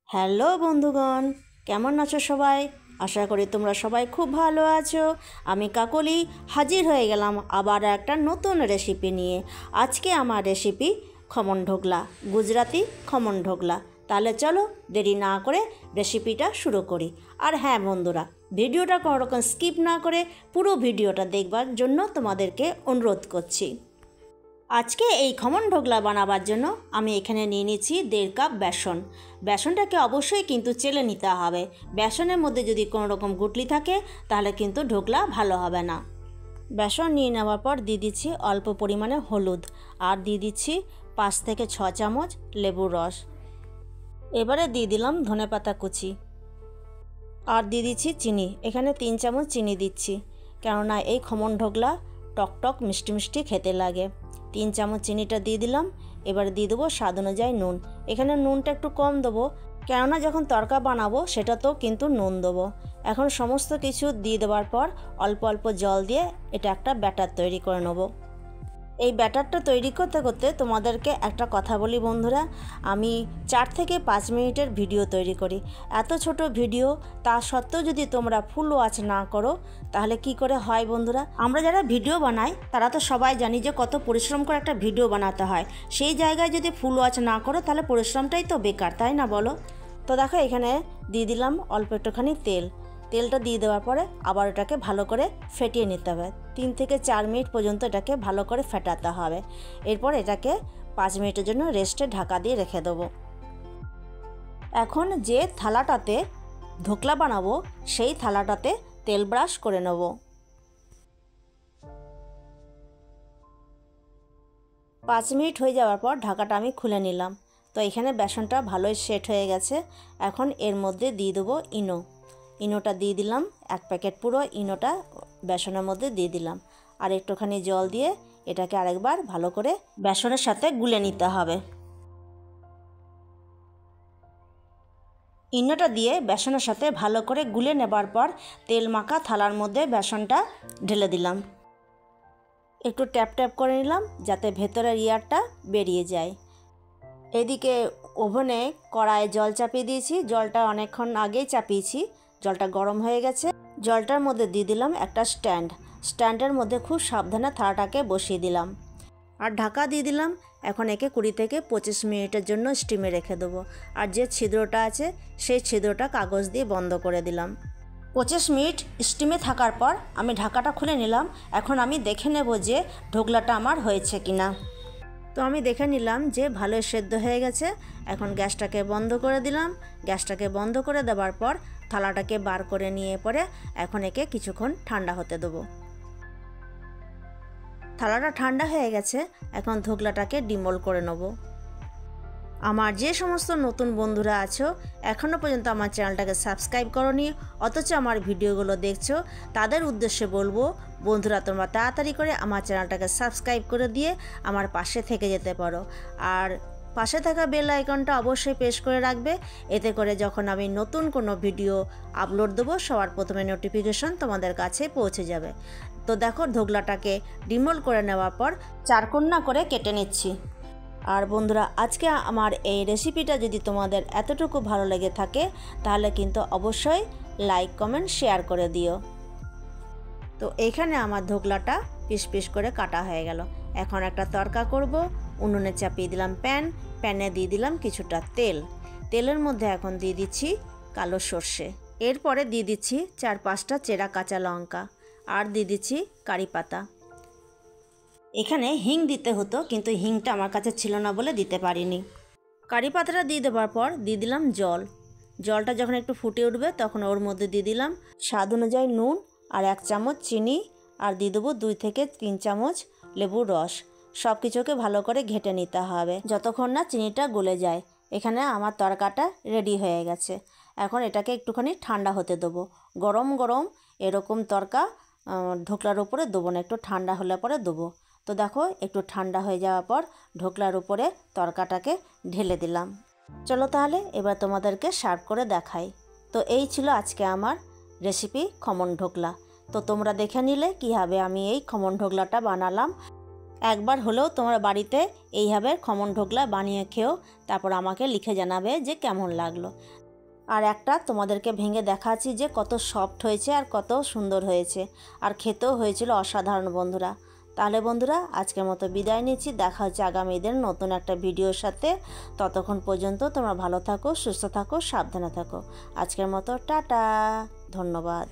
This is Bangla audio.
হ্যালো বন্ধুগণ, কেমন আছো সবাই? আশা করি তোমরা সবাই খুব ভালো আছো। আমি কাকলি হাজির হয়ে গেলাম আবার একটা নতুন রেসিপি নিয়ে। আজকে আমার রেসিপি খমন ঢোকলা, গুজরাটি খমন ঢোকলা। তাহলে চলো দেরি না করে রেসিপিটা শুরু করি। আর হ্যাঁ বন্ধুরা, ভিডিওটা কোনো রকম স্কিপ না করে পুরো ভিডিওটা দেখবার জন্য তোমাদেরকে অনুরোধ করছি। আজকে এই খমন ঢোকলা বানাবার জন্য আমি এখানে নিয়ে নিচ্ছি 1.5 কাপ বেসন। বেসনটাকে অবশ্যই কিন্তু চেলে নিতে হবে। বেসনের মধ্যে যদি কোনো রকম গুটলি থাকে তাহলে কিন্তু ঢোকলা ভালো হবে না। বেসন নিয়ে নেওয়ার পর দিয়ে দিচ্ছি অল্প পরিমাণে হলুদ, আর দিয়ে দিচ্ছি 5 থেকে 6 চামচ লেবুর রস। এবারে দিয়ে দিলাম ধনেপাতা কুচি, আর দিয়ে দিচ্ছি চিনি। এখানে 3 চামচ চিনি দিচ্ছি, কেননা এই খমন ঢোকলা টকটক মিষ্টি মিষ্টি খেতে লাগে। 3 চামচ চিনিটা দিয়ে দিলাম। এবারে দিয়ে দেবো স্বাদ অনুযায়ী নুন। এখানে নুনটা একটু কম দেবো, কেননা যখন তরকা বানাবো সেটাতেও কিন্তু নুন দেবো। এখন সমস্ত কিছু দিয়ে দেওয়ার পর অল্প অল্প জল দিয়ে এটা একটা ব্যাটার তৈরি করে নেবো। এই ব্যাটারটা তৈরি করতে করতে তোমাদেরকে একটা কথা বলি বন্ধুরা, আমি 4 থেকে 5 মিনিটের ভিডিও তৈরি করি। এত ছোট ভিডিও, তা সত্ত্বেও যদি তোমরা ফুল ওয়াচ না করো তাহলে কি করে হয় বন্ধুরা? আমরা যারা ভিডিও বানাই তারা তো সবাই জানি যে কত পরিশ্রম করে একটা ভিডিও বানাতে হয়। সেই জায়গায় যদি ফুল ওয়াচ না করো তাহলে পরিশ্রমটাই তো বেকার, তাই না বলো? তো দেখো এখানে দিয়ে দিলাম অল্প একটুখানি তেল। তেলটা দিয়ে দেওয়ার পরে আবার এটাকে ভালো করে ফেটিয়ে নিতে হবে। 3 থেকে 4 মিনিট পর্যন্ত এটাকে ভালো করে ফেটাতে হবে। এরপর এটাকে 5 মিনিটের জন্য রেস্টে ঢাকা দিয়ে রেখে দেবো। এখন যে থালাটাতে ঢোকলা বানাবো সেই থালাটাতে তেল ব্রাশ করে নেব। 5 মিনিট হয়ে যাওয়ার পর ঢাকাটা আমি খুলে নিলাম। তো এখানে বেসনটা ভালোই সেট হয়ে গেছে। এখন এর মধ্যে দিয়ে দেবো ইনোটা দিয়ে দিলাম। 1 প্যাকেট পুরো ইনোটা বেসনের মধ্যে দিয়ে দিলাম, আর একটুখানি জল দিয়ে এটাকে আরেকবার ভালো করে বেসনের সাথে গুলে নিতে হবে। ইনোটা দিয়ে বেসনের সাথে ভালো করে গুলে নেবার পর তেল মাখা থালার মধ্যে বেসনটা ঢেলে দিলাম। একটু ট্যাপ ট্যাপ করে নিলাম যাতে ভেতরের ইয়ারটা বেরিয়ে যায়। এদিকে ওভেনে কড়াইয়ে জল চাপিয়ে দিয়েছি। জলটা অনেকক্ষণ আগেই চাপিয়েছি, জলটা গরম হয়ে গেছে। জলটার মধ্যে দিয়ে দিলাম একটা স্ট্যান্ডের মধ্যে খুব সাবধানে থালাটাকে বসিয়ে দিলাম, আর ঢাকা দিয়ে দিলাম। এখন একে 20 থেকে 25 মিনিটের জন্য স্টিমে রেখে দেবো। আর যে ছিদ্রটা আছে সেই ছিদ্রটা কাগজ দিয়ে বন্ধ করে দিলাম। 25 মিনিট স্টিমে থাকার পর আমি ঢাকাটা খুলে নিলাম। এখন আমি দেখে নেব যে ঢোকলাটা আমার হয়েছে কিনা। তো আমি দেখে নিলাম যে ভালোই সেদ্ধ হয়ে গেছে। এখন গ্যাসটাকে বন্ধ করে দিলাম। গ্যাসটাকে বন্ধ করে দেওয়ার পর থালাটাকে বার করে নিয়ে পরে এখন একে কিছুক্ষণ ঠান্ডা হতে দেবো। থালাটা ঠান্ডা হয়ে গেছে। এখন ঢোকলাটাকে ডিমোল্ড করে নেব। আমার যে সমস্ত নতুন বন্ধুরা আছো এখনও পর্যন্ত আমার চ্যানেলটাকে সাবস্ক্রাইব করোনি, অথচ আমার ভিডিওগুলো দেখছো, তাদের উদ্দেশ্যে বলবো বন্ধুরা তোমরা তাড়াতাড়ি করে আমার চ্যানেলটাকে সাবস্ক্রাইব করে দিয়ে আমার পাশে থেকে যেতে পারো। আর পাশে থাকা বেল আইকনটা অবশ্যই প্রেস করে রাখবে, এতে করে যখন আমি নতুন কোনো ভিডিও আপলোড দেবো সবার প্রথমে নোটিফিকেশন তোমাদের কাছে পৌঁছে যাবে। তো দেখো ঢোকলাটাকে ডিমোল্ড করে নেওয়ার পর চারকোনা করে কেটে নিচ্ছি। আর বন্ধুরা আজকে আমার এই রেসিপিটা যদি তোমাদের এতটুকু ভালো লেগে থাকে তাহলে কিন্তু অবশ্যই লাইক কমেন্ট শেয়ার করে দিও। তো এইখানে আমার ঢোকলাটা পিস পিস করে কাটা হয়ে গেল। এখন একটা তরকা করব। উনুনে চাপিয়ে দিলাম প্যানে দিয়ে দিলাম কিছুটা তেলের মধ্যে এখন দিয়ে দিচ্ছি কালো সর্ষে। এরপরে দিয়ে দিচ্ছি 4-5টা চেরা কাঁচা লঙ্কা, আর দিয়ে দিচ্ছি কারি পাতা। এখানে হিং দিতে হতো কিন্তু হিংটা আমার কাছে ছিল না বলে দিতে পারিনি। কারি পাতাটা দিয়ে দেওয়ার পর দিয়ে দিলাম জলটা যখন একটু ফুটে উঠবে তখন ওর মধ্যে দিয়ে দিলাম স্বাদ অনুযায়ী নুন, আর 1 চামচ চিনি, আর দিয়ে দেবো 2 থেকে 3 চামচ লেবুর রস। সব কিছুকে ভালো করে ঘেটে নিতে হবে যতক্ষণ না চিনিটা গলে যায়। এখানে আমার তরকাটা রেডি হয়ে গেছে। এখন এটাকে একটুখানি ঠান্ডা হতে দেবো। গরম গরম এরকম তরকা ঢোকলার উপরে দেবো না, একটু ঠান্ডা হলে পরে দেবো। তো দেখো একটু ঠান্ডা হয়ে যাওয়ার পর ঢোকলার উপরে তরকাটাকে ঢেলে দিলাম। চলো তাহলে এবার তোমাদেরকে সার্ভ করে দেখাই। তো এই ছিল আজকে আমার রেসিপি খমন ঢোকলা। তো তোমরা দেখে নিলে কীভাবে আমি এই খমন ঢোকলাটা বানালাম। একবার হলেও তোমরা বাড়িতে এইভাবে খমন ঢোকলা বানিয়ে খেও, তারপর আমাকে লিখে জানাবে যে কেমন লাগলো। আর একটা তোমাদেরকে ভেঙে দেখাচ্ছি যে কত সফট হয়েছে আর কত সুন্দর হয়েছে, আর খেতেও হয়েছিল অসাধারণ বন্ধুরা। তাহলে বন্ধুরা আজকের মতো বিদায় নিচ্ছি, দেখা হচ্ছে আগামী দিন নতুন একটা ভিডিওর সাথে। ততক্ষণ পর্যন্ত তোমরা ভালো থাকো, সুস্থ থাকো, সাবধানে থাকো। আজকের মতো টাটা, ধন্যবাদ।